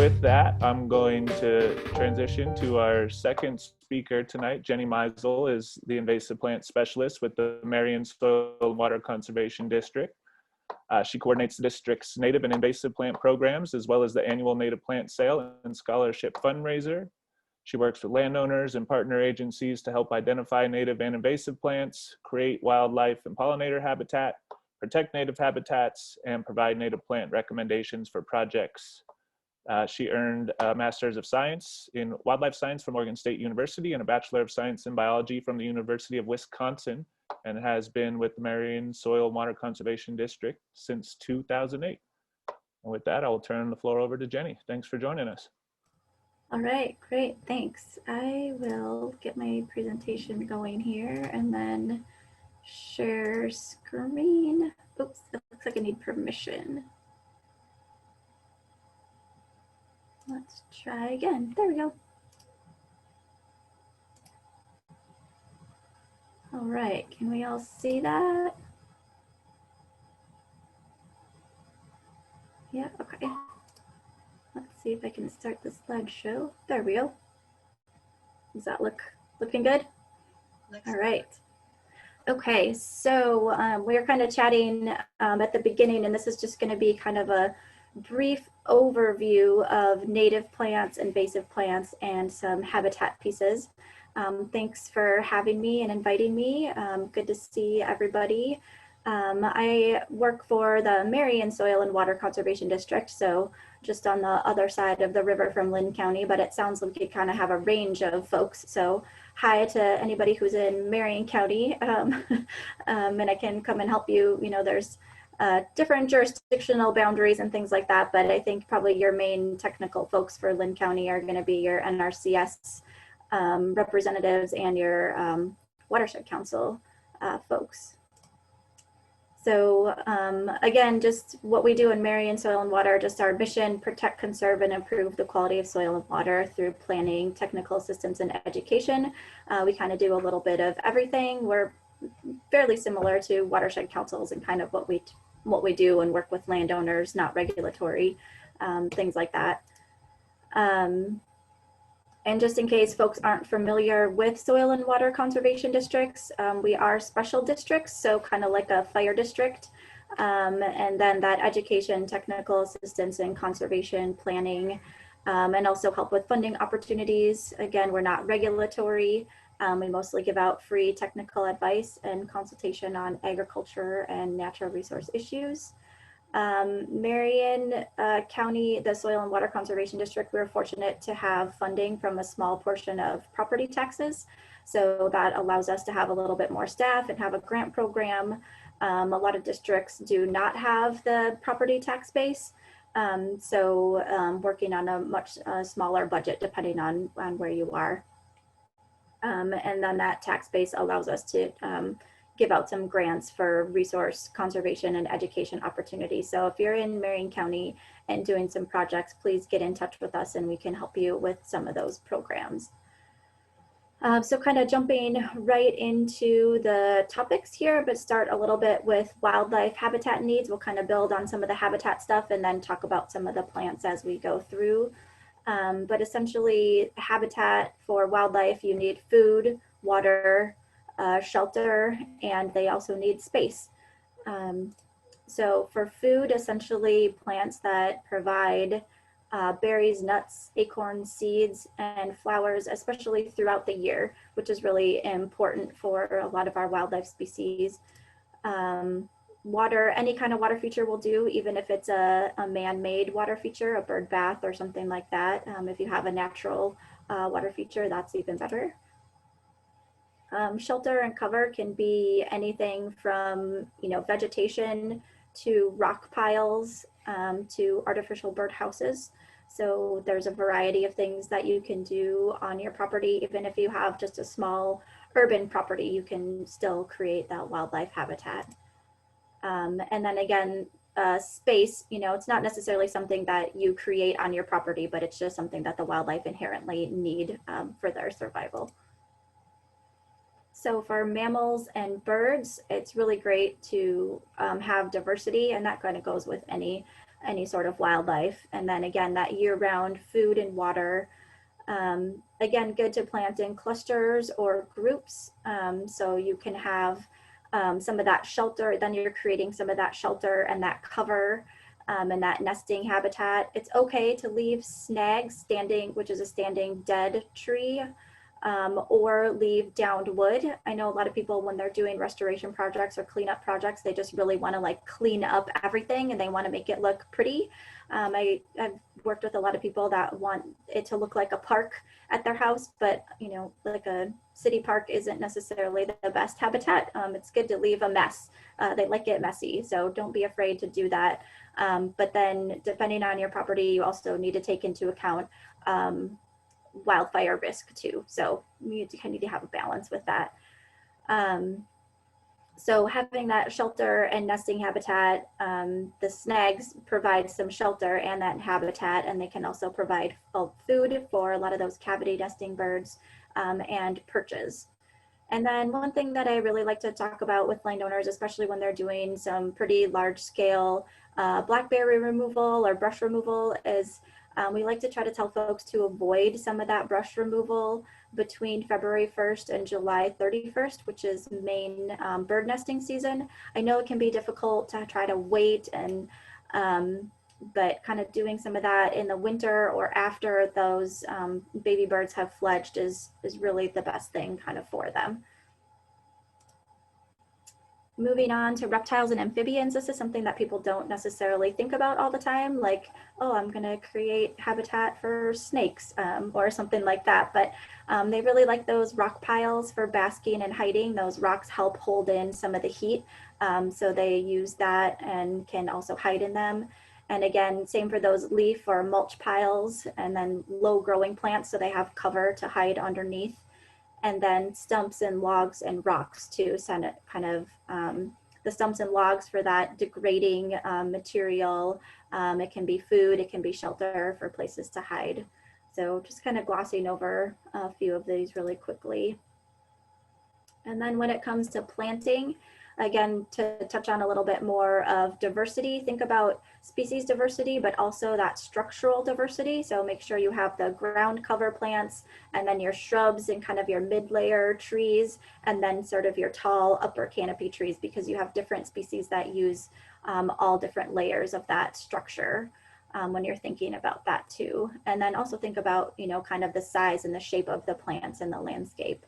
with that, I'm going to transition to our second speaker tonight. Jenny Meisel is the Invasive Plant Specialist with the Marion Soil and Water Conservation District. She coordinates the district's native and invasive plant programs, as well as the annual native plant sale and scholarship fundraiser. She works with landowners and partner agencies to help identify native and invasive plants, create wildlife and pollinator habitat, protect native habitats, and provide native plant recommendations for projects. She earned a Master's of Science in Wildlife Science from Oregon State University and a Bachelor of Science in Biology from the University of Wisconsin, and has been with the Marion Soil and Water Conservation District since 2008. And with that, I will turn the floor over to Jenny. Thanks for joining us. All right, great, thanks. I will get my presentation going here and then share screen. Oops, it looks like I need permission. Let's try again. There we go. All right, can we all see that? Yeah, okay. Let's see if I can start the slideshow. There we go. Does that looking good? All right. Okay, so we were kind of chatting at the beginning, and this is just going to be kind of a brief overview of native plants, invasive plants, and some habitat pieces. Thanks for having me and inviting me. Good to see everybody. I work for the Marion Soil and Water Conservation District, so just on the other side of the river from Linn County, but it sounds like you kind of have a range of folks. So hi to anybody who's in Marion County, and I can come and help you. You know, there's different jurisdictional boundaries and things like that, but I think probably your main technical folks for Linn County are going to be your NRCS representatives and your Watershed Council folks. So again, just what we do in Marion Soil and Water, just our mission: protect, conserve, and improve the quality of soil and water through planning, technical assistance, and education. We kind of do a little bit of everything. We're fairly similar to watershed councils and kind of what we do and work with landowners, not regulatory, things like that. And just in case folks aren't familiar with soil and water conservation districts, we are special districts, so kind of like a fire district. And then that education, technical assistance, and conservation planning, and also help with funding opportunities. Again, we're not regulatory. We mostly give out free technical advice and consultation on agriculture and natural resource issues. Marion County, the Soil and Water Conservation District, we were fortunate to have funding from a small portion of property taxes. So that allows us to have a little bit more staff and have a grant program. A lot of districts do not have the property tax base. So working on a much smaller budget depending on where you are. And then that tax base allows us to give out some grants for resource conservation and education opportunities. So if you're in Marion County and doing some projects, please get in touch with us and we can help you with some of those programs. So kind of jumping right into the topics here, but start a little bit with wildlife habitat needs. We'll kind of build on some of the habitat stuff and then talk about some of the plants as we go through. But essentially, habitat for wildlife, you need food, water, shelter, and they also need space. So for food, essentially plants that provide berries, nuts, acorns, seeds, and flowers, especially throughout the year, which is really important for a lot of our wildlife species. Water, any kind of water feature will do, even if it's a man-made water feature, a bird bath or something like that. If you have a natural water feature, that's even better. Shelter and cover can be anything from, you know, vegetation to rock piles to artificial bird houses. So there's a variety of things that you can do on your property. Even if you have just a small urban property, you can still create that wildlife habitat. And then again, space, you know, it's not necessarily something that you create on your property, but it's just something that the wildlife inherently need for their survival. So for mammals and birds, it's really great to have diversity, and that kind of goes with any any sort of wildlife. And then again, that year-round food and water. Again, good to plant in clusters or groups, so you can have some of that shelter, then you're creating some of that shelter and that cover and that nesting habitat. It's okay to leave snags standing, which is a standing dead tree, or leave downed wood. I know a lot of people, when they're doing restoration projects or cleanup projects, they just really want to like clean up everything and they want to make it look pretty. I've worked with a lot of people that want it to look like a park at their house, but you know, like a city park isn't necessarily the best habitat. It's good to leave a mess. They like it messy, so don't be afraid to do that. But then depending on your property, you also need to take into account wildfire risk too. So you kind of need to have a balance with that. So having that shelter and nesting habitat, the snags provide some shelter and that habitat, and they can also provide food for a lot of those cavity nesting birds and perches. And then one thing that I really like to talk about with landowners, especially when they're doing some pretty large scale blackberry removal or brush removal, is we like to try to tell folks to avoid some of that brush removal between February 1st and July 31st, which is main bird nesting season. I know it can be difficult to try to wait, and but kind of doing some of that in the winter or after those baby birds have fledged is really the best thing kind of for them. Moving on to reptiles and amphibians, this is something that people don't necessarily think about all the time, like, oh, I'm gonna create habitat for snakes or something like that, but they really like those rock piles for basking and hiding. Those rocks help hold in some of the heat, so they use that and can also hide in them. And again, same for those leaf or mulch piles, and then low growing plants, so they have cover to hide underneath. And then stumps and logs and rocks too, kind of the stumps and logs for that degrading material. It can be food, it can be shelter for places to hide. So just kind of glossing over a few of these really quickly. And then when it comes to planting, again, to touch on a little bit more of diversity, think about species diversity, but also that structural diversity. So make sure you have the ground cover plants, and then your shrubs and kind of your mid-layer trees, and then sort of your tall upper canopy trees, because you have different species that use all different layers of that structure when you're thinking about that too. And then also think about, you know, kind of the size and the shape of the plants in the landscape.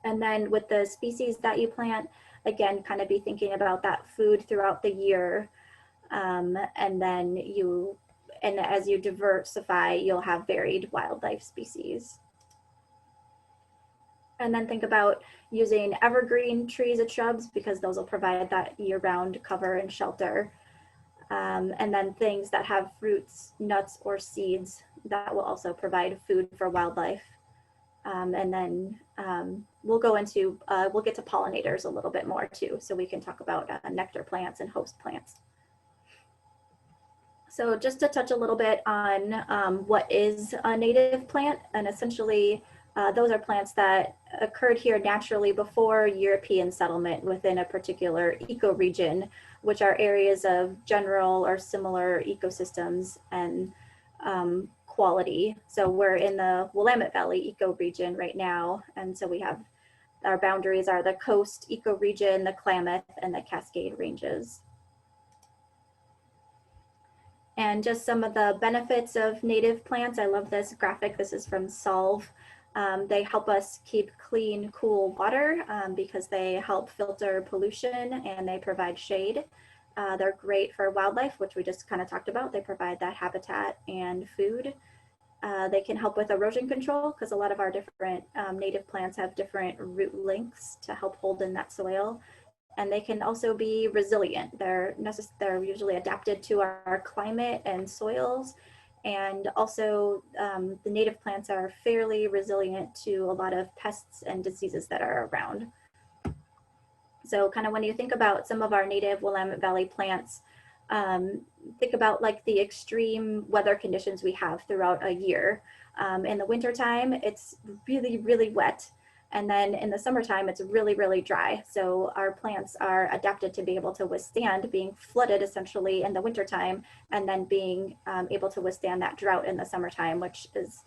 And then with the species that you plant, again, kind of be thinking about that food throughout the year. And then as you diversify, you'll have varied wildlife species. And then think about using evergreen trees and shrubs, because those will provide that year-round cover and shelter. And then things that have fruits, nuts, or seeds that will also provide food for wildlife. And then we'll get to pollinators a little bit more too, so we can talk about nectar plants and host plants. So just to touch a little bit on what is a native plant, and essentially those are plants that occurred here naturally before European settlement within a particular ecoregion, which are areas of general or similar ecosystems and quality. So we're in the Willamette Valley ecoregion right now, and so we have our boundaries are the coast ecoregion, the Klamath, and the Cascade Ranges. And just some of the benefits of native plants. I love this graphic. This is from Solve. They help us keep clean, cool water because they help filter pollution and they provide shade. They're great for wildlife, which we just kind of talked about. They provide that habitat and food. They can help with erosion control, because a lot of our different native plants have different root lengths to help hold in that soil. And they can also be resilient. They're usually adapted to our climate and soils. And also the native plants are fairly resilient to a lot of pests and diseases that are around. So kind of when you think about some of our native Willamette Valley plants, think about like the extreme weather conditions we have throughout a year. In the wintertime, it's really, really wet. And then in the summertime, it's really, really dry. So our plants are adapted to be able to withstand being flooded essentially in the wintertime, and then being able to withstand that drought in the summertime, which is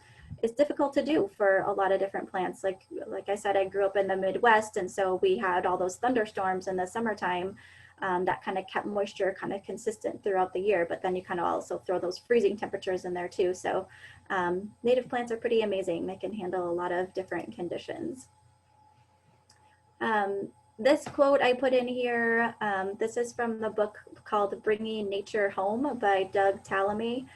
difficult to do for a lot of different plants. Like I said, I grew up in the Midwest, and so we had all those thunderstorms in the summertime that kind of kept moisture kind of consistent throughout the year, but then you kind of also throw those freezing temperatures in there too. So native plants are pretty amazing. They can handle a lot of different conditions. This quote I put in here, this is from the book called Bringing Nature Home by Doug Tallamy.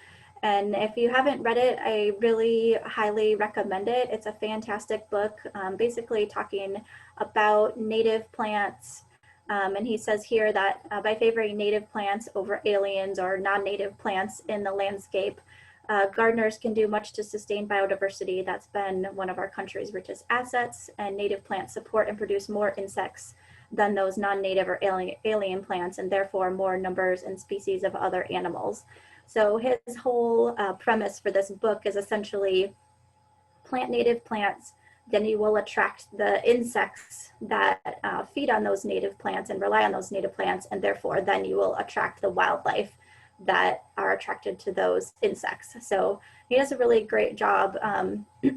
And if you haven't read it, I really highly recommend it. It's a fantastic book, basically talking about native plants. And he says here that by favoring native plants over aliens or non-native plants in the landscape, gardeners can do much to sustain biodiversity. That's been one of our country's richest assets, and native plants support and produce more insects than those non-native or alien plants, and therefore more numbers and species of other animals. So his whole premise for this book is essentially plant native plants, then you will attract the insects that feed on those native plants and rely on those native plants, and therefore then you will attract the wildlife that are attracted to those insects. So he does a really great job.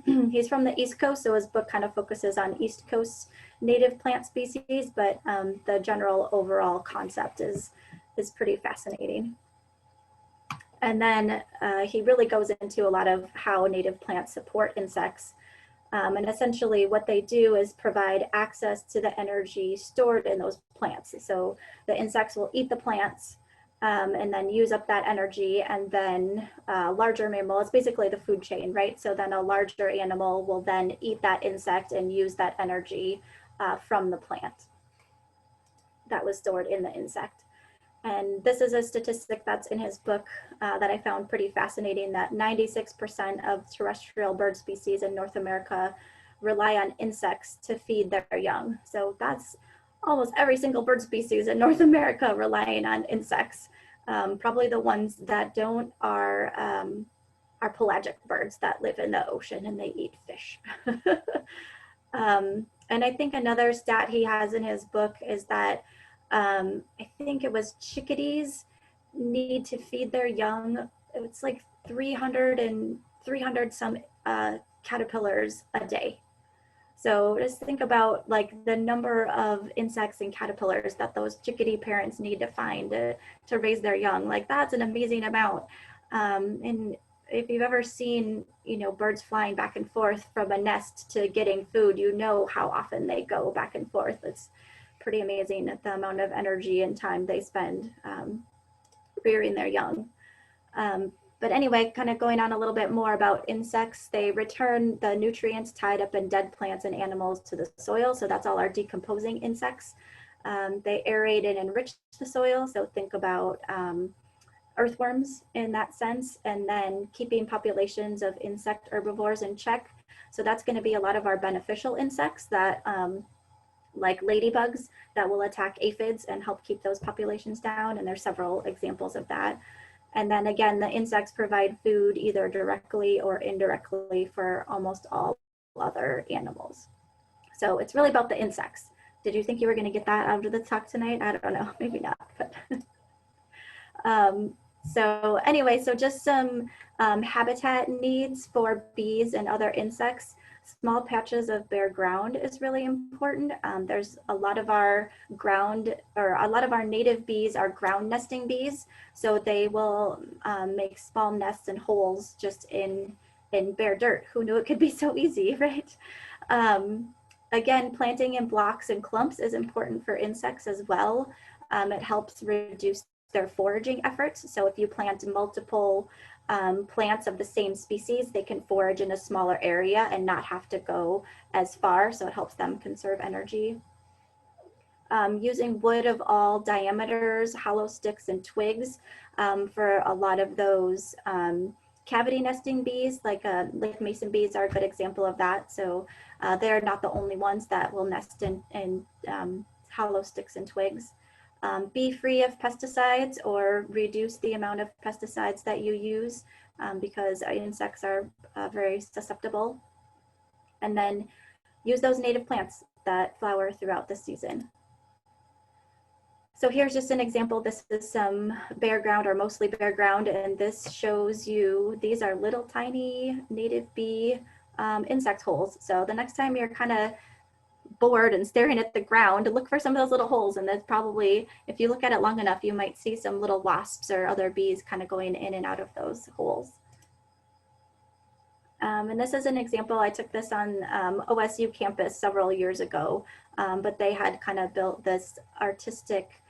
He's from the East Coast, so his book kind of focuses on East Coast native plant species, but the general overall concept is pretty fascinating. And then he really goes into a lot of how native plants support insects. And essentially what they do is provide access to the energy stored in those plants. So the insects will eat the plants and then use up that energy, and then larger mammal, it's basically the food chain, right? So then a larger animal will then eat that insect and use that energy from the plant that was stored in the insect. And this is a statistic that's in his book that I found pretty fascinating, that 96% of terrestrial bird species in North America rely on insects to feed their young. So that's almost every single bird species in North America relying on insects. Probably the ones that don't are pelagic birds that live in the ocean and they eat fish. And I think another stat he has in his book is that I think it was chickadees need to feed their young. It's like 300 some caterpillars a day. So just think about like the number of insects and caterpillars that those chickadee parents need to find to raise their young. Like that's an amazing amount. And if you've ever seen, birds flying back and forth from a nest to getting food, how often they go back and forth. It's pretty amazing at the amount of energy and time they spend rearing their young. But anyway, kind of going on a little bit more about insects, they return the nutrients tied up in dead plants and animals to the soil. So that's all our decomposing insects. They aerate and enrich the soil. So think about earthworms in that sense, and then keeping populations of insect herbivores in check. So that's going to be a lot of our beneficial insects that like ladybugs that will attack aphids and help keep those populations down. And there's several examples of that. And then again, the insects provide food either directly or indirectly for almost all other animals. So it's really about the insects. Did you think you were going to get that out of the talk tonight? I don't know, maybe not. But so anyway, so just some habitat needs for bees and other insects. Small patches of bare ground is really important. There's a lot of our native bees are ground nesting bees. So they will make small nests and holes just in bare dirt. Who knew it could be so easy, right? Again, planting in blocks and clumps is important for insects as well. It helps reduce their foraging efforts. So if you plant multiple plants of the same species, they can forage in a smaller area and not have to go as far. So it helps them conserve energy. Using wood of all diameters, hollow sticks and twigs for a lot of those cavity nesting bees, like mason bees are a good example of that. So they're not the only ones that will nest in hollow sticks and twigs. Be free of pesticides or reduce the amount of pesticides that you use because insects are very susceptible. And then use those native plants that flower throughout the season. So here's just an example. This is some bare ground, or mostly bare ground, and this shows you, these are little tiny native bee insect holes. So the next time you're kind of bored and staring at the ground, look for some of those little holes, and that's probably, if you look at it long enough, you might see some little wasps or other bees kind of going in and out of those holes. And this is an example. I took this on OSU campus several years ago, but they had kind of built this artistic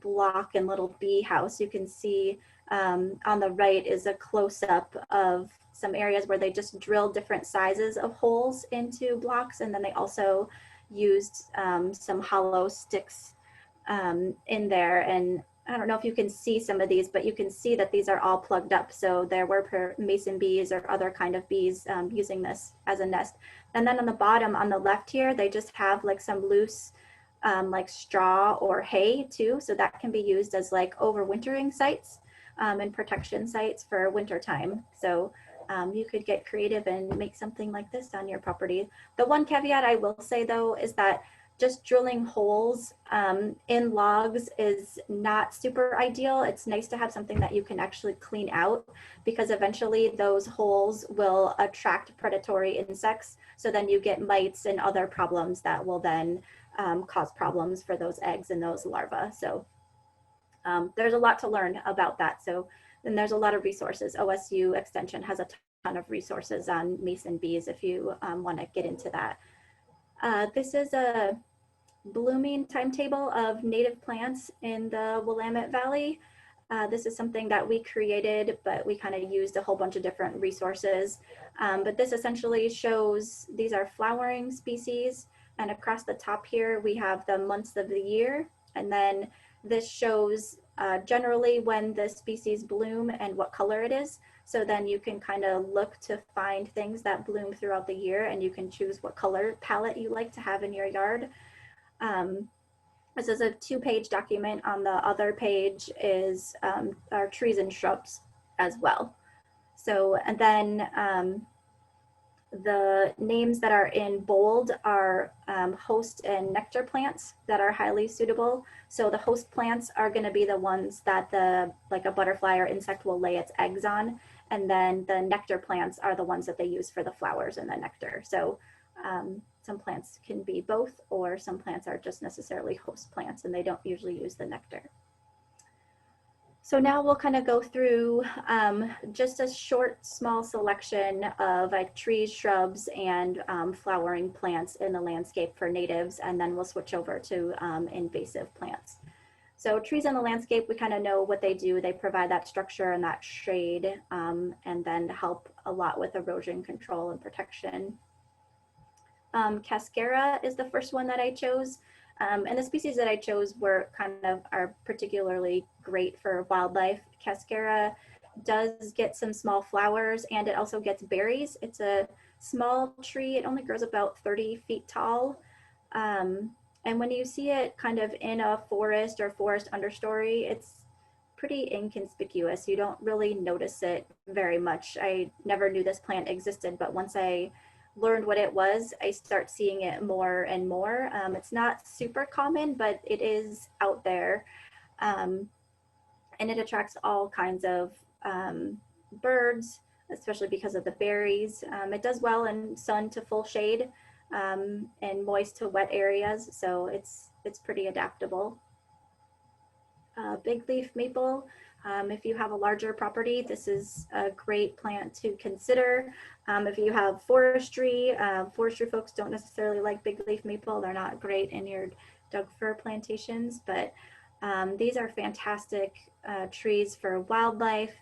block and little bee house. You can see on the right is a close-up of some areas where they just drilled different sizes of holes into blocks, and then they also used some hollow sticks in there. And I don't know if you can see some of these, but you can see that these are all plugged up. So there were mason bees or other kind of bees using this as a nest. And then on the bottom, on the left here, they just have like some loose like straw or hay too. So that can be used as like overwintering sites and protection sites for winter time. So you could get creative and make something like this on your property. The one caveat I will say though is that just drilling holes in logs is not super ideal. It's nice to have something that you can actually clean out, because eventually those holes will attract predatory insects. So then you get mites and other problems that will then cause problems for those eggs and those larvae. So there's a lot to learn about that. So then there's a lot of resources. OSU Extension has a ton of resources on mason bees if you want to get into that. This is a blooming timetable of native plants in the Willamette Valley. This is something that we created, but we kind of used a whole bunch of different resources. But this essentially shows, these are flowering species, and across the top here we have the months of the year, and then this shows generally when the species bloom and what color it is. So then you can kind of look to find things that bloom throughout the year, and you can choose what color palette you like to have in your yard. This is a 2-page document. On the other page is our trees and shrubs as well. So, and then the names that are in bold are host and nectar plants that are highly suitable. So the host plants are going to be the ones that like a butterfly or insect will lay its eggs on. And then the nectar plants are the ones that they use for the flowers and the nectar. So some plants can be both, or some plants are just necessarily host plants and they don't usually use the nectar. So now we'll kind of go through just a short, small selection of like trees, shrubs, and flowering plants in the landscape for natives, and then we'll switch over to invasive plants. So trees in the landscape, we kind of know what they do. They provide that structure and that shade, and then help a lot with erosion control and protection. Cascara is the first one that I chose. And the species that I chose are particularly great for wildlife. Cascara does get some small flowers, and it also gets berries. It's a small tree. It only grows about 30 feet tall. And when you see it kind of in a forest or forest understory, it's pretty inconspicuous. You don't really notice it very much. I never knew this plant existed, but once I learned what it was, I start seeing it more and more. It's not super common, but it is out there. And it attracts all kinds of birds, especially because of the berries. It does well in sun to full shade and moist to wet areas, so it's pretty adaptable. Big leaf maple. If you have a larger property, this is a great plant to consider. If you have forestry, forestry folks don't necessarily like big leaf maple. They're not great in your Doug fir plantations, but these are fantastic trees for wildlife.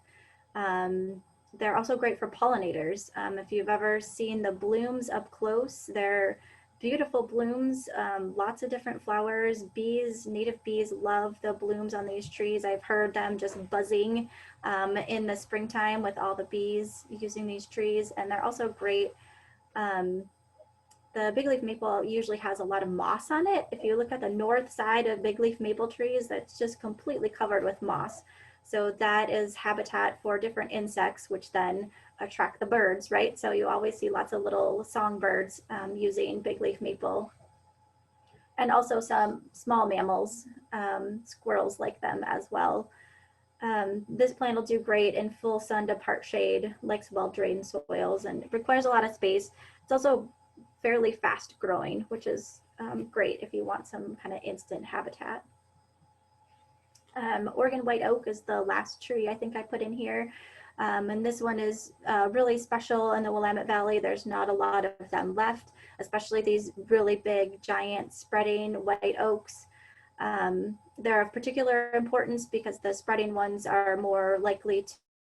They're also great for pollinators. If you've ever seen the blooms up close, they're beautiful blooms, lots of different flowers. Bees, native bees love the blooms on these trees. I've heard them just buzzing in the springtime with all the bees using these trees. And they're also great. The big leaf maple usually has a lot of moss on it. If you look at the north side of big leaf maple trees, that's just completely covered with moss. So that is habitat for different insects, which then attract the birds, right? So you always see lots of little songbirds using big leaf maple, and also some small mammals, squirrels like them as well. This plant will do great in full sun to part shade, likes well-drained soils, and requires a lot of space. It's also fairly fast growing, which is great if you want some kind of instant habitat. Oregon white oak is the last tree I think I put in here. And this one is really special in the Willamette Valley. There's not a lot of them left, especially these really big, giant, spreading white oaks. They're of particular importance because the spreading ones are more likely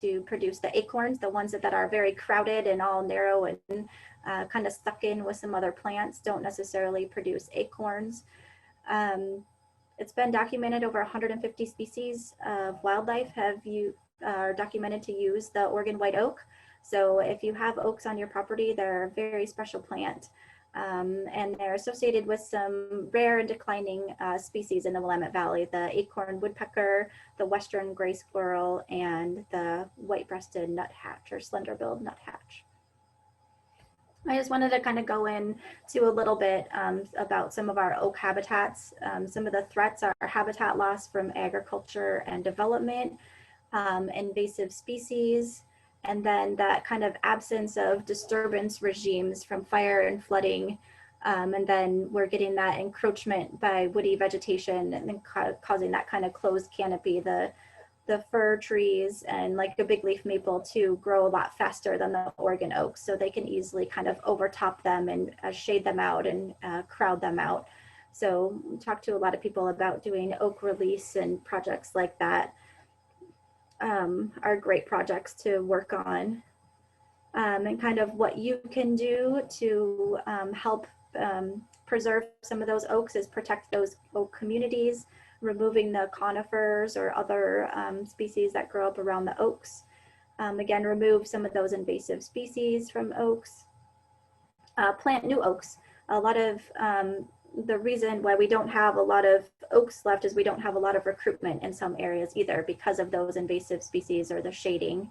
to produce the acorns. The ones that are very crowded and all narrow and kind of stuck in with some other plants don't necessarily produce acorns. It's been documented over 150 species of wildlife are documented to use the Oregon white oak. So if you have oaks on your property, they're a very special plant. And they're associated with some rare and declining species in the Willamette Valley: the acorn woodpecker, the western gray squirrel, and the white-breasted nuthatch or slender-billed nuthatch. I just wanted to kind of go into a little bit about some of our oak habitats. Some of the threats are habitat loss from agriculture and development, invasive species, and then that kind of absence of disturbance regimes from fire and flooding. And then we're getting that encroachment by woody vegetation and then causing that kind of closed canopy. The fir trees and like a big leaf maple too grow a lot faster than the Oregon oaks, so they can easily kind of overtop them and shade them out and crowd them out. So we talk to a lot of people about doing oak release, and projects like that are great projects to work on. And kind of what you can do to help preserve some of those oaks is protect those oak communities, removing the conifers or other species that grow up around the oaks. Again, remove some of those invasive species from oaks. Plant new oaks. A lot of the reason why we don't have a lot of oaks left is we don't have a lot of recruitment in some areas either because of those invasive species or the shading.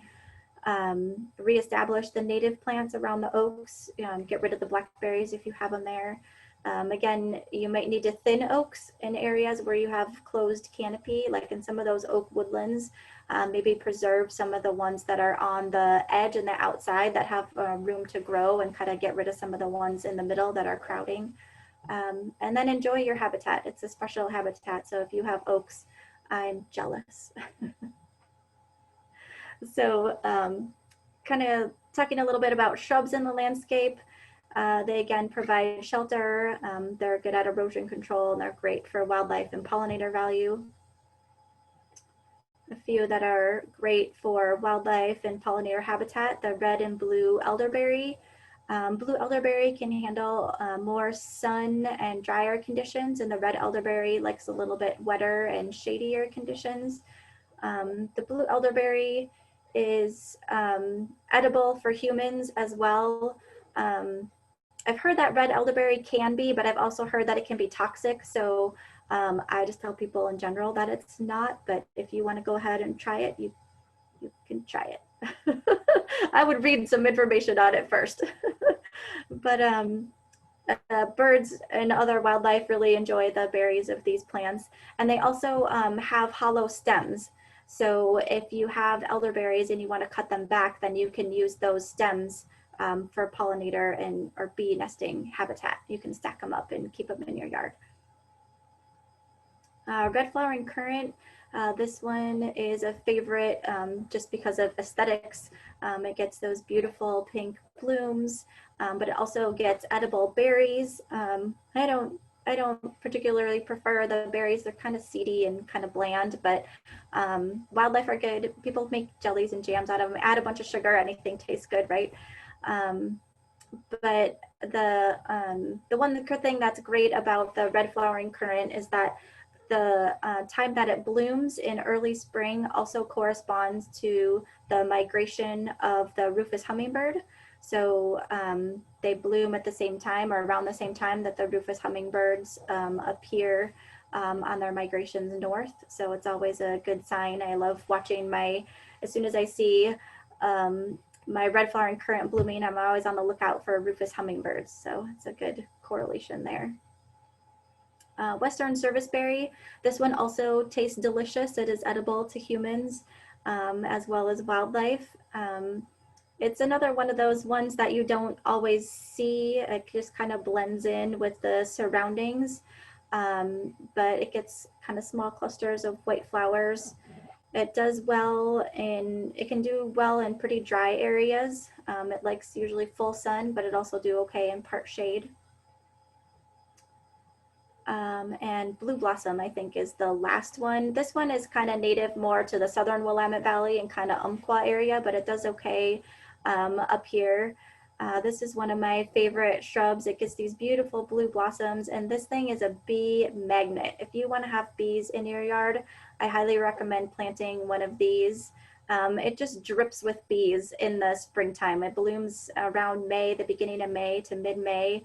Reestablish the native plants around the oaks. Get rid of the blackberries if you have them there. Again, you might need to thin oaks in areas where you have closed canopy, like in some of those oak woodlands. Maybe preserve some of the ones that are on the edge and the outside that have room to grow, and kind of get rid of some of the ones in the middle that are crowding. And then enjoy your habitat. It's a special habitat. So if you have oaks, I'm jealous. So kind of talking a little bit about shrubs in the landscape. They again provide shelter. They're good at erosion control, and they're great for wildlife and pollinator value. A few that are great for wildlife and pollinator habitat: the red and blue elderberry. Blue elderberry can handle more sun and drier conditions, and the red elderberry likes a little bit wetter and shadier conditions. The blue elderberry is edible for humans as well. I've heard that red elderberry can be, but I've also heard that it can be toxic. So I just tell people in general that it's not, but if you want to go ahead and try it, you can try it. I would read some information on it first. But birds and other wildlife really enjoy the berries of these plants. And they also have hollow stems. So if you have elderberries and you want to cut them back, then you can use those stems for pollinator and or bee nesting habitat. You can stack them up and keep them in your yard. Red flowering currant. This one is a favorite just because of aesthetics. It gets those beautiful pink blooms, but it also gets edible berries. I don't particularly prefer the berries. They're kind of seedy and kind of bland, but wildlife are good. People make jellies and jams out of them. Add a bunch of sugar, anything tastes good, right? But the one thing that's great about the red flowering currant is that the time that it blooms in early spring also corresponds to the migration of the rufous hummingbird. So they bloom at the same time or around the same time that the rufous hummingbirds appear on their migrations north. So it's always a good sign. I love watching as soon as I see my red flowering currant blooming, I'm always on the lookout for rufous hummingbirds. So it's a good correlation there. Western serviceberry, this one also tastes delicious. It is edible to humans as well as wildlife. It's another one of those ones that you don't always see. It just kind of blends in with the surroundings, but it gets kind of small clusters of white flowers. It does well it can do well in pretty dry areas. It likes usually full sun, but it also do okay in part shade. And blue blossom, I think, is the last one. This one is kind of native more to the southern Willamette Valley and kind of Umpqua area, but it does okay up here. This is one of my favorite shrubs. It gets these beautiful blue blossoms, and this thing is a bee magnet. If you want to have bees in your yard, I highly recommend planting one of these. It just drips with bees in the springtime. It blooms around May, the beginning of May to mid-May.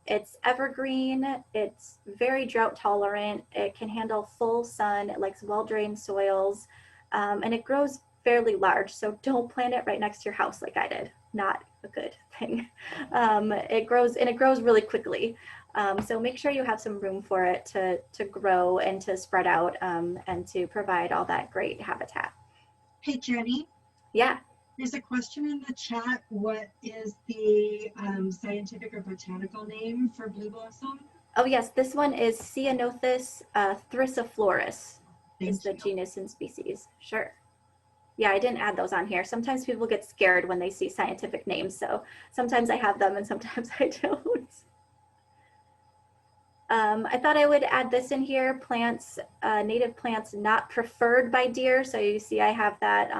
It's evergreen, it's very drought tolerant, it can handle full sun, it likes well-drained soils, and it grows fairly large, so don't plant it right next to your house like I did. Not a good thing. It grows really quickly, so make sure you have some room for it to grow and to spread out and to provide all that great habitat. Hey Jenny. Yeah. There's a question in the chat. What is the scientific or botanical name for blue blossom? Oh yes, this one is Ceanothus thrissiflorus is the genus and species. Sure. Yeah, I didn't add those on here. Sometimes people get scared when they see scientific names, so sometimes I have them and sometimes I don't. I thought I would add this in here, plants, native plants not preferred by deer. So you see I have that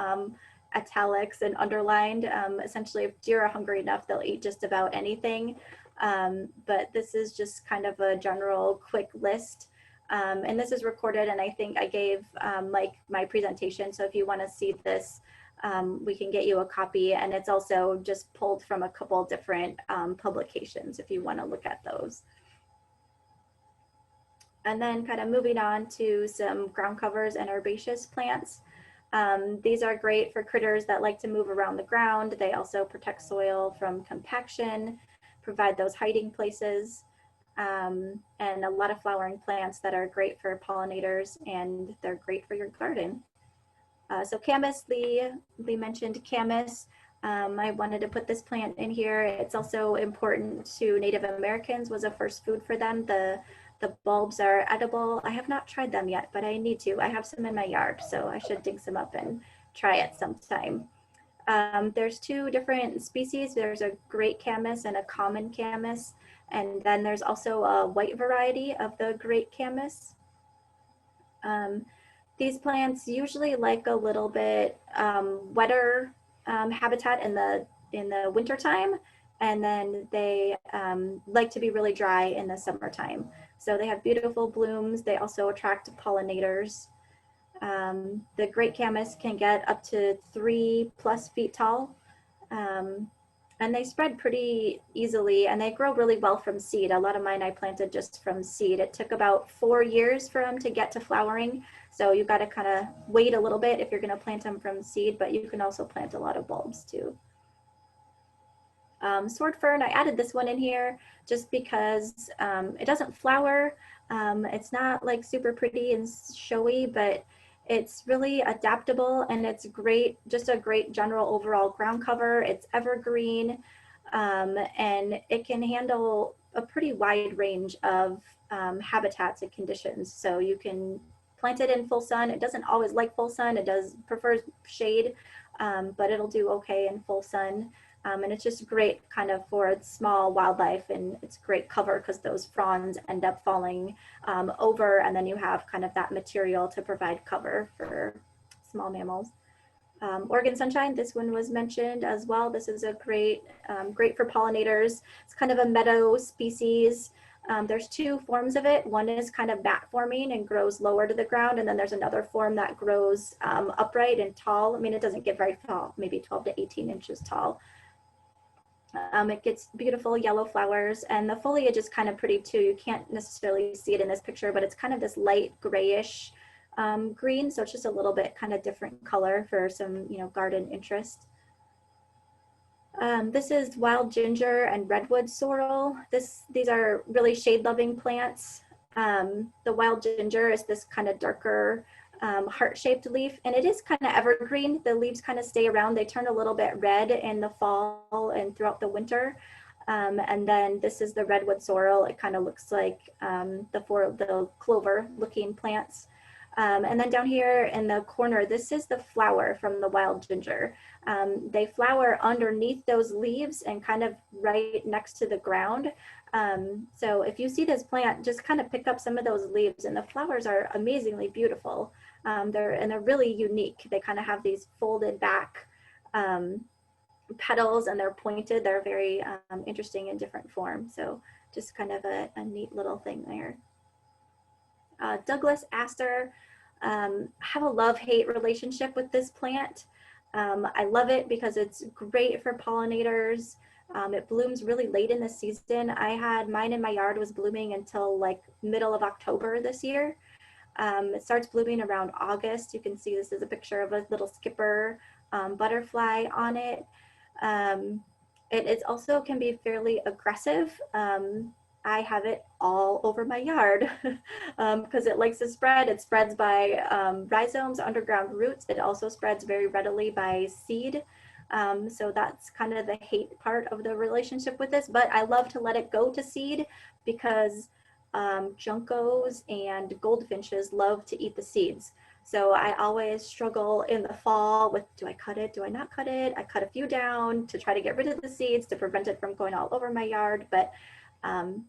italics and underlined. Essentially, if deer are hungry enough, they'll eat just about anything. But this is just kind of a general quick list. And this is recorded, and I think I gave like my presentation. So if you want to see this, we can get you a copy. And it's also just pulled from a couple different publications if you want to look at those. And then kind of moving on to some ground covers and herbaceous plants. These are great for critters that like to move around the ground. They also protect soil from compaction, provide those hiding places, and a lot of flowering plants that are great for pollinators, and they're great for your garden. So camas, Lee mentioned camas. I wanted to put this plant in here. It's also important to Native Americans, was a first food for them. The bulbs are edible. I have not tried them yet, but I need to. I have some in my yard, so I should dig some up and try it sometime. There's two different species. There's a great camas and a common camas. And then there's also a white variety of the great camas. These plants usually like a little bit wetter habitat in the wintertime, and then they like to be really dry in the summertime. So they have beautiful blooms. They also attract pollinators. The great camas can get up to 3+ feet tall. And they spread pretty easily, and they grow really well from seed. A lot of mine I planted just from seed. It took about 4 years for them to get to flowering. So you've got to kind of wait a little bit if you're going to plant them from seed, but you can also plant a lot of bulbs too. Sword fern, I added this one in here just because it doesn't flower. It's not like super pretty and showy, but it's really adaptable, and it's great, just a great general overall ground cover. It's evergreen, and it can handle a pretty wide range of habitats and conditions. So you can plant it in full sun. It doesn't always like full sun. It prefers shade, but it'll do okay in full sun. And it's just great kind of for small wildlife, and it's great cover because those fronds end up falling over, and then you have kind of that material to provide cover for small mammals. Oregon sunshine, this one was mentioned as well. This is a great for pollinators. It's kind of a meadow species. There's two forms of it. One is kind of mat forming and grows lower to the ground, and then there's another form that grows upright and tall. I mean, it doesn't get very tall, maybe 12 to 18 inches tall. It gets beautiful yellow flowers, and the foliage is kind of pretty too. You can't necessarily see it in this picture, but it's kind of this light grayish green. So it's just a little bit kind of different color for some, garden interest. This is wild ginger and redwood sorrel. These are really shade-loving plants. The wild ginger is this kind of darker heart-shaped leaf, and it is kind of evergreen. The leaves kind of stay around. They turn a little bit red in the fall and throughout the winter. And then this is the redwood sorrel. It kind of looks like the clover-looking plants. And then down here in the corner, this is the flower from the wild ginger. They flower underneath those leaves and kind of right next to the ground. So if you see this plant, just kind of pick up some of those leaves, and the flowers are amazingly beautiful. They're really unique. They kind of have these folded back petals, and they're pointed. They're very interesting in different forms. So just kind of a neat little thing there. Douglas aster, have a love-hate relationship with this plant. I love it because it's great for pollinators. It blooms really late in the season. I had mine in my yard was blooming until like middle of October this year. It starts blooming around August. You can see this is a picture of a little skipper butterfly on it. It also can be fairly aggressive. I have it all over my yard because it likes to spread. It spreads by rhizomes, underground roots. It also spreads very readily by seed. So that's kind of the hate part of the relationship with this, but I love to let it go to seed because juncos and goldfinches love to eat the seeds. So I always struggle in the fall with, do I cut it? Do I not cut it? I cut a few down to try to get rid of the seeds to prevent it from going all over my yard. But the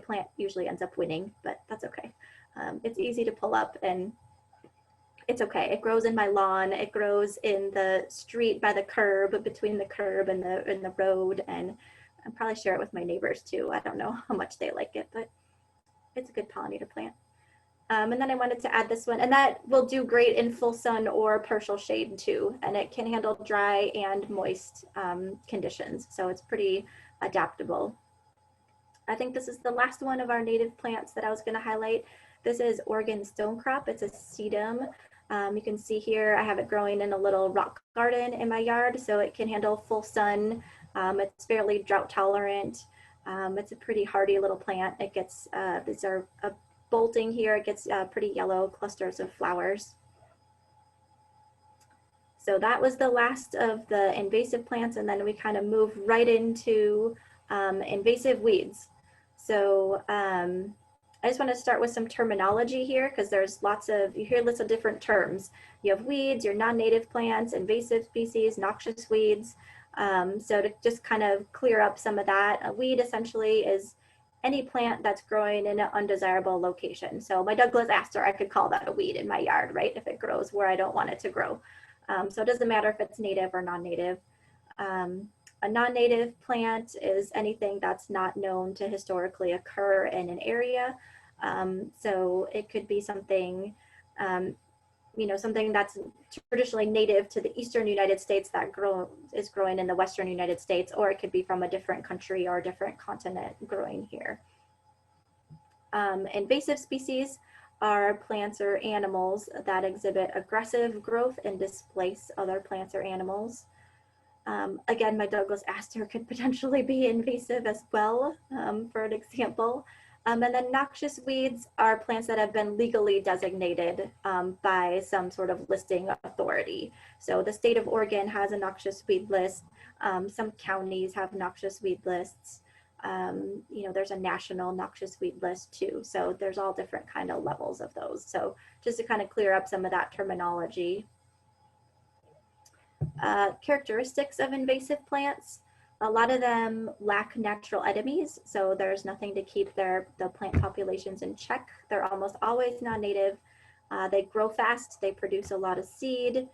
plant usually ends up winning, but that's okay. It's easy to pull up and it's okay. It grows in my lawn. It grows in the street by the curb, between the curb and the road. And I'll probably share it with my neighbors too. I don't know how much they like it, but it's a good pollinator plant. And then I wanted to add this one, and that will do great in full sun or partial shade too. And it can handle dry and moist conditions. So it's pretty adaptable. I think this is the last one of our native plants that I was going to highlight. This is Oregon stonecrop. It's a sedum. You can see here I have it growing in a little rock garden in my yard, so it can handle full sun. It's fairly drought tolerant. It's a pretty hardy little plant. It gets, these are bolting here, it gets pretty yellow clusters of flowers. So that was the last of the invasive plants, and then we kind of move right into invasive weeds. So I just want to start with some terminology here because there's you hear lots of different terms. You have weeds, your non-native plants, invasive species, noxious weeds. So to just kind of clear up some of that, a weed essentially is any plant that's growing in an undesirable location. So my Douglas aster, I could call that a weed in my yard, right? If it grows where I don't want it to grow. So it doesn't matter if it's native or non-native. A non-native plant is anything that's not known to historically occur in an area. So it could be something, something that's traditionally native to the eastern United States that is growing in the western United States, or it could be from a different country or a different continent growing here. Invasive species are plants or animals that exhibit aggressive growth and displace other plants or animals. Again, my Douglas aster could potentially be invasive as well, for an example. And then noxious weeds are plants that have been legally designated by some sort of listing authority. So the state of Oregon has a noxious weed list. Some counties have noxious weed lists. There's a national noxious weed list too. So there's all different kind of levels of those. So just to kind of clear up some of that terminology. Characteristics of invasive plants. A lot of them lack natural enemies, so there's nothing to keep the plant populations in check. They're almost always non-native. They grow fast, they produce a lot of seed.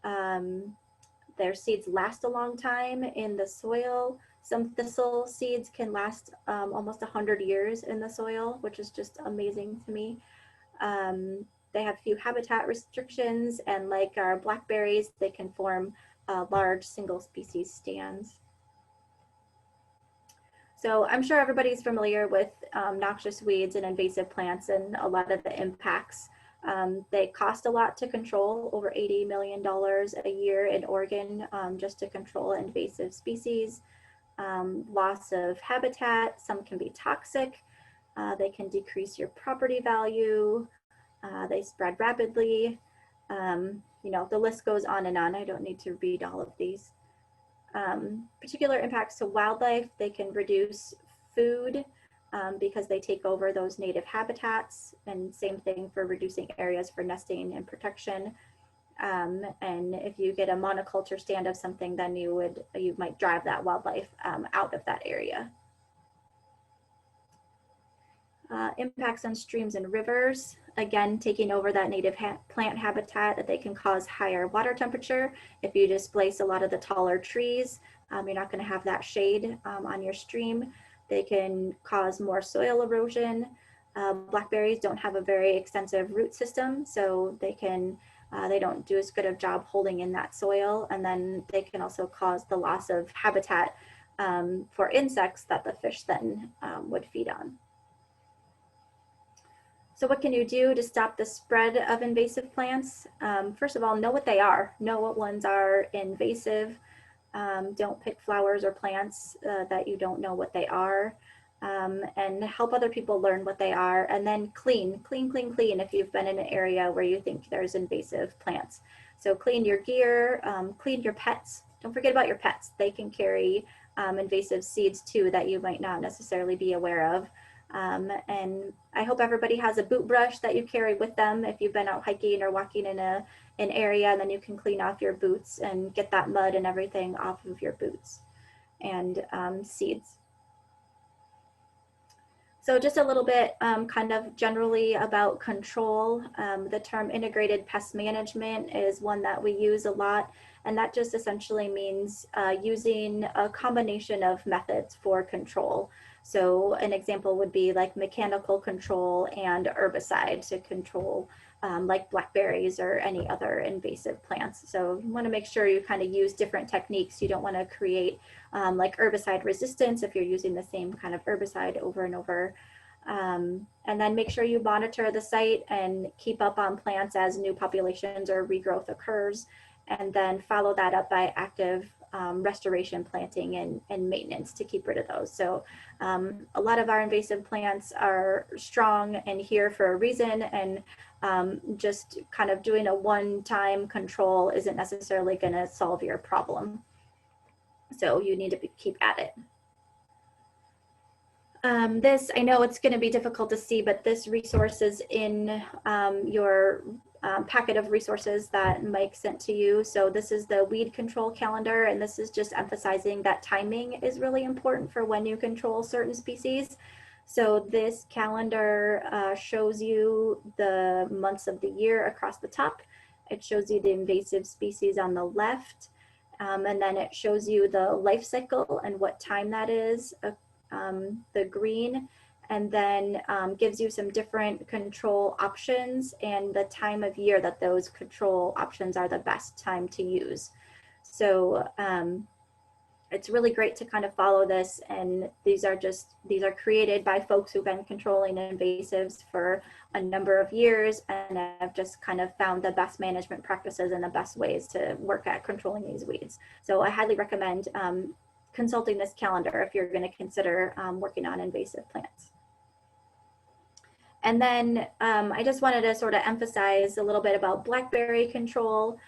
Their seeds last a long time in the soil. Some thistle seeds can last almost 100 years in the soil, which is just amazing to me. They have few habitat restrictions, and like our blackberries, they can form large single species stands. So I'm sure everybody's familiar with noxious weeds and invasive plants and a lot of the impacts They cost a lot to control, over $80 million a year in Oregon, just to control invasive species. Loss of habitat, some can be toxic. They can decrease your property value. They spread rapidly. You know, the list goes on and on. I don't need to read all of these. Particular impacts to wildlife, they can reduce food because they take over those native habitats, and same thing for reducing areas for nesting and protection. And if you get a monoculture stand of something, then you might drive that wildlife out of that area. Impacts on streams and rivers, again, taking over that native plant habitat, that they can cause higher water temperature. If you displace a lot of the taller trees, you're not going to have that shade on your stream. They can cause more soil erosion. Blackberries don't have a very extensive root system, so they don't do as good a job holding in that soil, and then they can also cause the loss of habitat for insects that the fish then would feed on. So what can you do to stop the spread of invasive plants? First of all, know what they are. Know what ones are invasive. Don't pick flowers or plants that you don't know what they are. And help other people learn what they are. And then clean if you've been in an area where you think there's invasive plants. So clean your gear, clean your pets. Don't forget about your pets. They can carry invasive seeds too that you might not necessarily be aware of. And I hope everybody has a boot brush that you carry with them if you've been out hiking or walking in an area, and then you can clean off your boots and get that mud and everything off of your boots and seeds. So just a little bit kind of generally about control. The term integrated pest management is one that we use a lot, and that just essentially means using a combination of methods for control. So an example would be like mechanical control and herbicide to control like blackberries or any other invasive plants. So you want to make sure you kind of use different techniques. You don't want to create like herbicide resistance if you're using the same kind of herbicide over and over. And then make sure you monitor the site and keep up on plants as new populations or regrowth occurs, and then follow that up by active restoration planting and maintenance to keep rid of those. So a lot of our invasive plants are strong and here for a reason, and just kind of doing a one-time control isn't necessarily going to solve your problem. So you need to keep at it. This, I know it's going to be difficult to see, but this resource is in your packet of resources that Mike sent to you. So this is the weed control calendar, and this is just emphasizing that timing is really important for when you control certain species. So this calendar shows you the months of the year across the top. It shows you the invasive species on the left, and then it shows you the life cycle and what time that is, the green, and then gives you some different control options and the time of year that those control options are the best time to use. So it's really great to kind of follow this, and these are created by folks who've been controlling invasives for a number of years and have just kind of found the best management practices and the best ways to work at controlling these weeds. So I highly recommend consulting this calendar if you're going to consider working on invasive plants. And then I just wanted to sort of emphasize a little bit about blackberry control.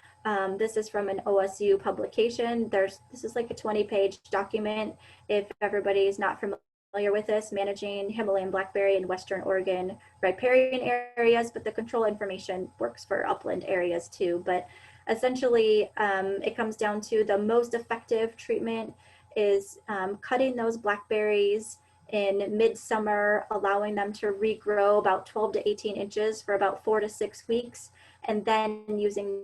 This is from an OSU publication. This is like a 20-page document. If everybody's not familiar with this, managing Himalayan blackberry in Western Oregon riparian areas, but the control information works for upland areas too. But essentially, it comes down to the most effective treatment is cutting those blackberries in midsummer, allowing them to regrow about 12 to 18 inches for about 4 to 6 weeks, and then using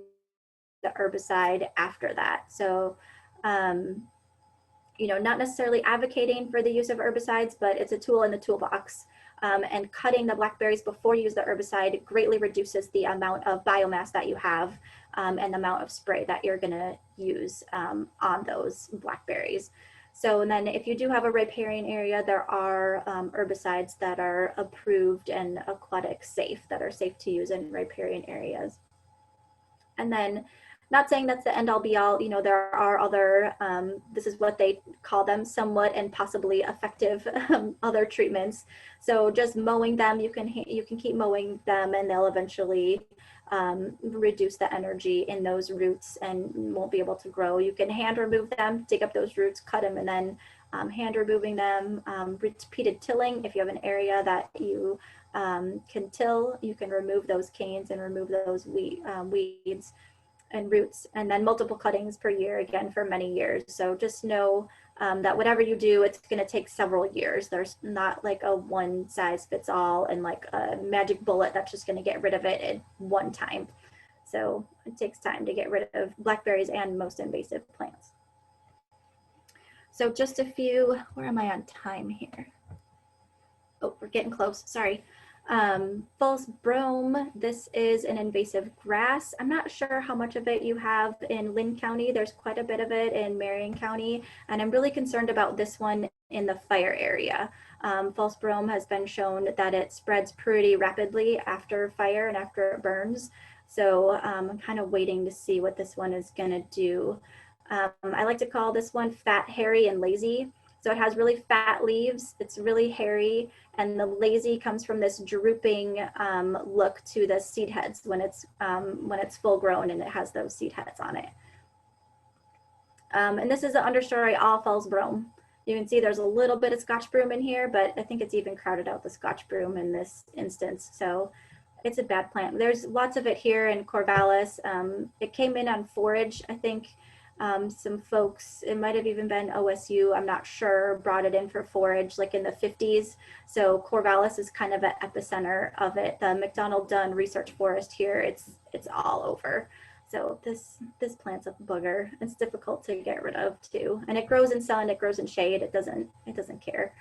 the herbicide after that. So, you know, not necessarily advocating for the use of herbicides, but it's a tool in the toolbox. And cutting the blackberries before you use the herbicide greatly reduces the amount of biomass that you have and the amount of spray that you're going to use on those blackberries. So and then if you do have a riparian area, there are herbicides that are approved and aquatic safe, that are safe to use in riparian areas. And then, not saying that's the end all be all, you know, there are other, this is what they call them, somewhat and possibly effective other treatments. So just mowing them, you can keep mowing them and they'll eventually reduce the energy in those roots and won't be able to grow. You can hand remove them, dig up those roots, cut them, and then hand removing them. Repeated tilling, if you have an area that you can till, you can remove those canes and remove those weeds and roots, and then multiple cuttings per year, again, for many years. So just know that whatever you do, it's going to take several years. There's not like a one size fits all and like a magic bullet that's just going to get rid of it at one time. So it takes time to get rid of blackberries and most invasive plants. So just a few, where am I on time here? Oh, we're getting close, sorry. False brome, this is an invasive grass. I'm not sure how much of it you have in Lynn County. There's quite a bit of it in Marion County, and I'm really concerned about this one in the fire area. False brome has been shown that it spreads pretty rapidly after fire and after it burns. So I'm kind of waiting to see what this one is gonna do. I like to call this one fat, hairy, and lazy. So it has really fat leaves, it's really hairy, and the lazy comes from this drooping look to the seed heads when it's full grown and it has those seed heads on it. And this is the understory all false brome. You can see there's a little bit of Scotch broom in here, but I think it's even crowded out the Scotch broom in this instance. So it's a bad plant. There's lots of it here in Corvallis. It came in on forage, I think. Some folks, it might have even been OSU, I'm not sure, brought it in for forage like in the 50s. So Corvallis is kind of an epicenter of it. The McDonald Dunn Research Forest here, it's all over. So this plant's a booger. It's difficult to get rid of too. And it grows in sun, it grows in shade, it doesn't care.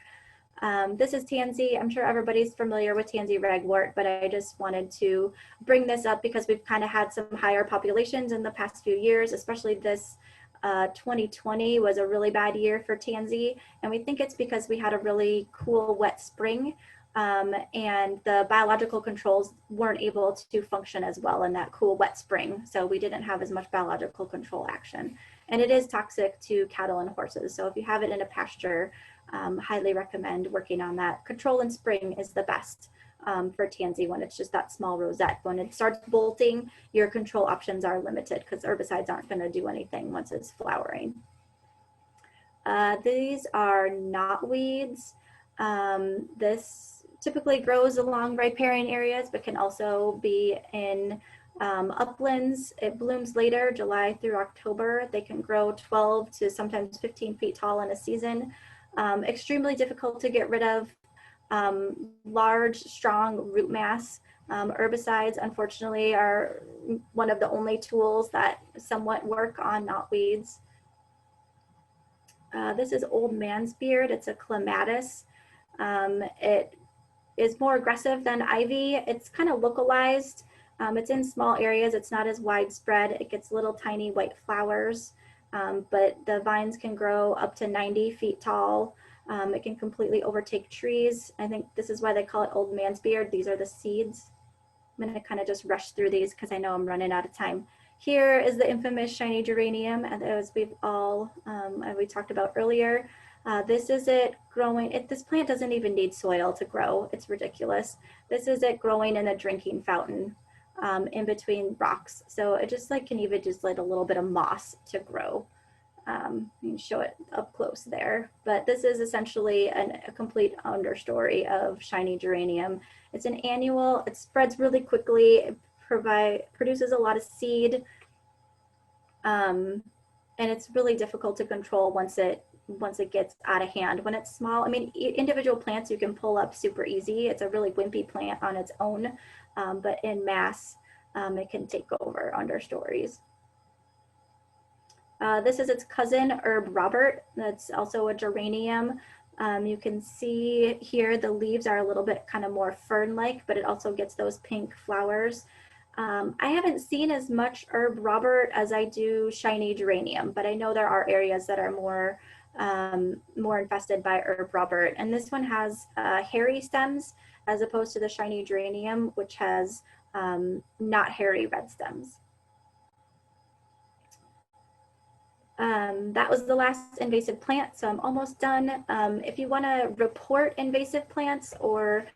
This is tansy. I'm sure everybody's familiar with tansy ragwort, but I just wanted to bring this up because we've kind of had some higher populations in the past few years, especially this 2020 was a really bad year for tansy. And we think it's because we had a really cool wet spring and the biological controls weren't able to function as well in that cool wet spring. So we didn't have as much biological control action. And it is toxic to cattle and horses. So if you have it in a pasture, highly recommend working on that. Control in spring is the best for tansy when it's just that small rosette. When it starts bolting, your control options are limited because herbicides aren't going to do anything once it's flowering. These are knotweeds. This typically grows along riparian areas, but can also be in uplands. It blooms later, July through October. They can grow 12 to sometimes 15 feet tall in a season. Extremely difficult to get rid of. Large, strong root mass. Herbicides, unfortunately, are one of the only tools that somewhat work on knotweeds. This is old man's beard. It's a clematis. It is more aggressive than ivy. It's kind of localized. It's in small areas. It's not as widespread. It gets little tiny white flowers, but the vines can grow up to 90 feet tall. It can completely overtake trees. I think this is why they call it old man's beard. These are the seeds. I'm going to kind of just rush through these because I know I'm running out of time. Here is the infamous shiny geranium, and as we've all we talked about earlier. This is it growing. This plant doesn't even need soil to grow. It's ridiculous. This is it growing in a drinking fountain in between rocks. So it just like can even just let a little bit of moss to grow. You can show it up close there, but this is essentially a complete understory of shiny geranium. It's an annual, it spreads really quickly, it produces a lot of seed, and it's really difficult to control once it gets out of hand. When it's small, I mean, individual plants you can pull up super easy. It's a really wimpy plant on its own, but in mass, it can take over understories. This is its cousin, Herb Robert. That's also a geranium. You can see here the leaves are a little bit kind of more fern-like, but it also gets those pink flowers. I haven't seen as much Herb Robert as I do shiny geranium, but I know there are areas that are more more infested by herb Robert. And this one has hairy stems as opposed to the shiny geranium, which has not hairy red stems. That was the last invasive plant, so I'm almost done. If you want to report invasive plants or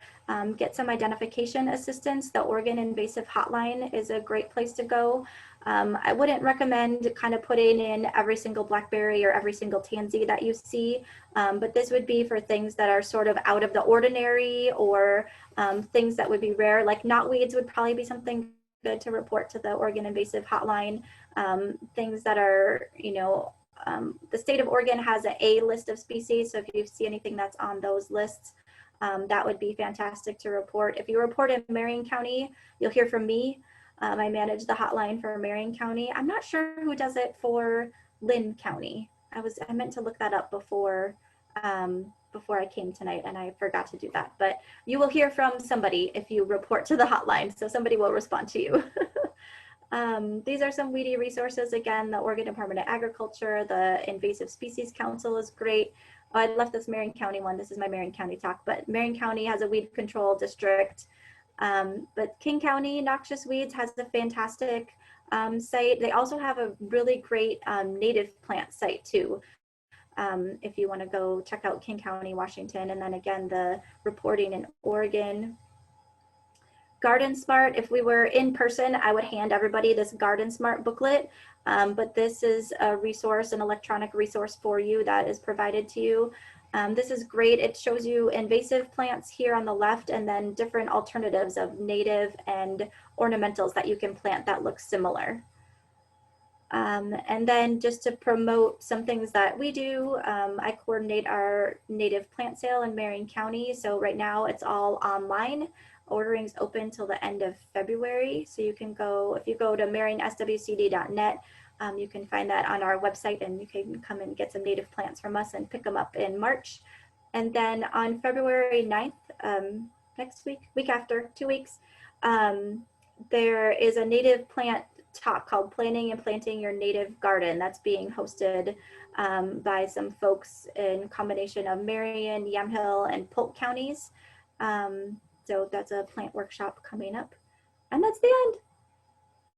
get some identification assistance, the Oregon Invasive Hotline is a great place to go. I wouldn't recommend kind of putting in every single blackberry or every single tansy that you see, but this would be for things that are sort of out of the ordinary or things that would be rare, like knotweeds would probably be something good to report to the Oregon Invasive Hotline. Things that are, you know, the state of Oregon has an A list of species, so if you see anything that's on those lists, that would be fantastic to report. If you report in Marion County, you'll hear from me. I manage the hotline for Marion County. I'm not sure who does it for Lynn County. I meant to look that up before I came tonight, and I forgot to do that. But you will hear from somebody if you report to the hotline, so somebody will respond to you. These are some weedy resources. Again, the Oregon Department of Agriculture, the Invasive Species Council is great. I left this Marion County one. This is my Marion County talk, but Marion County has a weed control district. But King County Noxious Weeds has a fantastic site. They also have a really great native plant site too. If you want to go check out King County, Washington, and then again, the reporting in Oregon. Garden Smart, if we were in person, I would hand everybody this Garden Smart booklet, but this is a resource, an electronic resource for you that is provided to you. This is great. It shows you invasive plants here on the left and then different alternatives of native and ornamentals that you can plant that look similar. And then just to promote some things that we do, I coordinate our native plant sale in Marion County. So right now it's all online. Ordering's open till the end of February. So you can go, if you go to marionswcd.net, you can find that on our website and you can come and get some native plants from us and pick them up in March. And then on February 9th, next week after, 2 weeks, there is a native plant talk called Planning and Planting Your Native Garden. That's being hosted by some folks in combination of Marion, Yamhill, and Polk counties. So that's a plant workshop coming up. And that's the end.